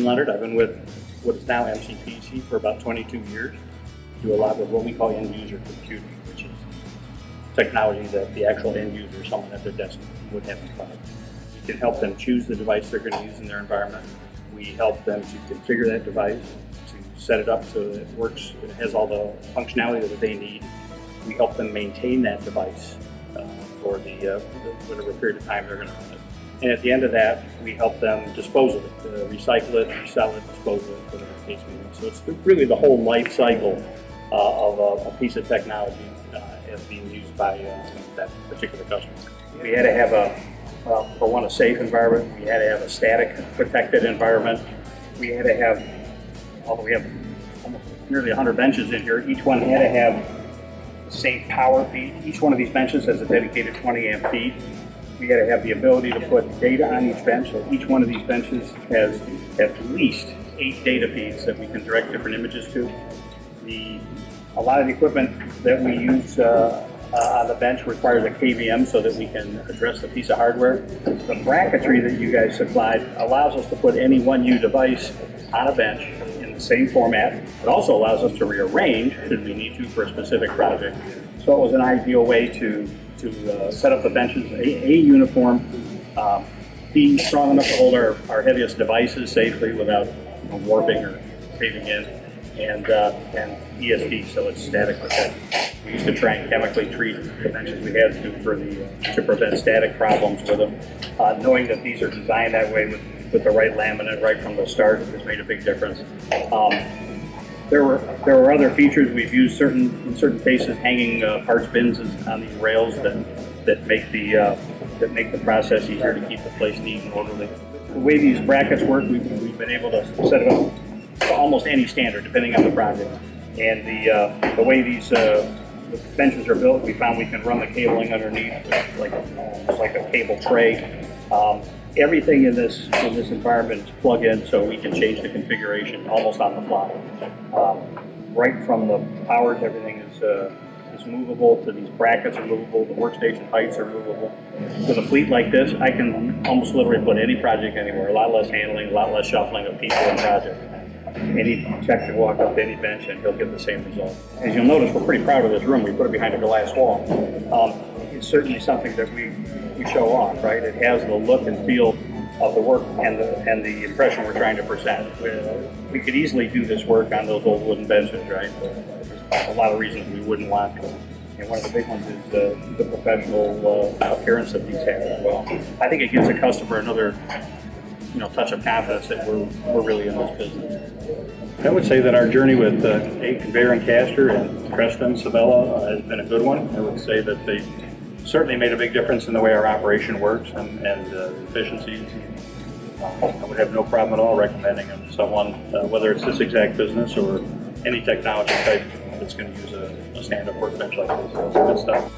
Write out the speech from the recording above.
Leonard. I've been with what is now MCPc for about 22 years. Do a lot with what we call end user computing, which is technology that the actual end user, someone at their desk, would have in front of them. We can help them choose the device they're going to use in their environment. We help them to configure that device, to set it up so that it works, it has all the functionality that they need. We help them maintain that device for the whatever period of time they're going to run it. And at the end of that, we help them dispose of it, recycle it, resell it, dispose of it, whatever the case may be. So it's really the whole life cycle of a piece of technology as being used by that particular customer. We had to have for one, a safe environment. We had to have a static protected environment. We had to have, although we have almost nearly 100 benches in here, each one had to have the same power feed. Each one of these benches has a dedicated 20 amp feed. We had to have the ability to put data on each bench. So each one of these benches has at least 8 data feeds that we can direct different images to. A lot of the equipment that we use on the bench requires a KVM so that we can address the piece of hardware. The bracketry that you guys supplied allows us to put any 1U device on a bench in the same format. It also allows us to rearrange should we need to for a specific project. So it was an ideal way to set up the benches, a uniform, be strong enough to hold our heaviest devices safely without warping or caving in, and ESP, so it's static protected. We used to try and chemically treat the benches we had to prevent static problems with them. Knowing that these are designed that way with the right laminate right from the start has made a big difference. There were other features we've used in certain cases, hanging parts bins on these rails that make the process easier to keep the place neat and orderly. The way these brackets work, we've been able to set it up to almost any standard depending on the project. And the way these the benches are built, we found we can run the cabling underneath like a cable tray. Everything in this environment is plug in, so we can change the configuration almost on the fly. Right from the power to everything is movable, to these brackets are movable, the workstation heights are movable. With a fleet like this, I can almost literally put any project anywhere, a lot less handling, a lot less shuffling of people and projects. Any tech can walk up to any bench and he'll get the same result. As you'll notice, we're pretty proud of this room. We put it behind a glass wall. It's certainly something that we show off, right? It has the look and feel of the work and the impression we're trying to present. We could easily do this work on those old wooden benches, right? There's a lot of reasons we wouldn't want to. And one of the big ones is the professional appearance that these have as well. I think it gives a customer another touch of confidence that we're really in this business. I would say that our journey with Conveyor and Caster and Treston, Sabella has been a good one. I would say that they certainly made a big difference in the way our operation works and efficiencies. I would have no problem at all recommending them to someone, whether it's this exact business or any technology type that's going to use a stand-up workbench like this. It's good stuff.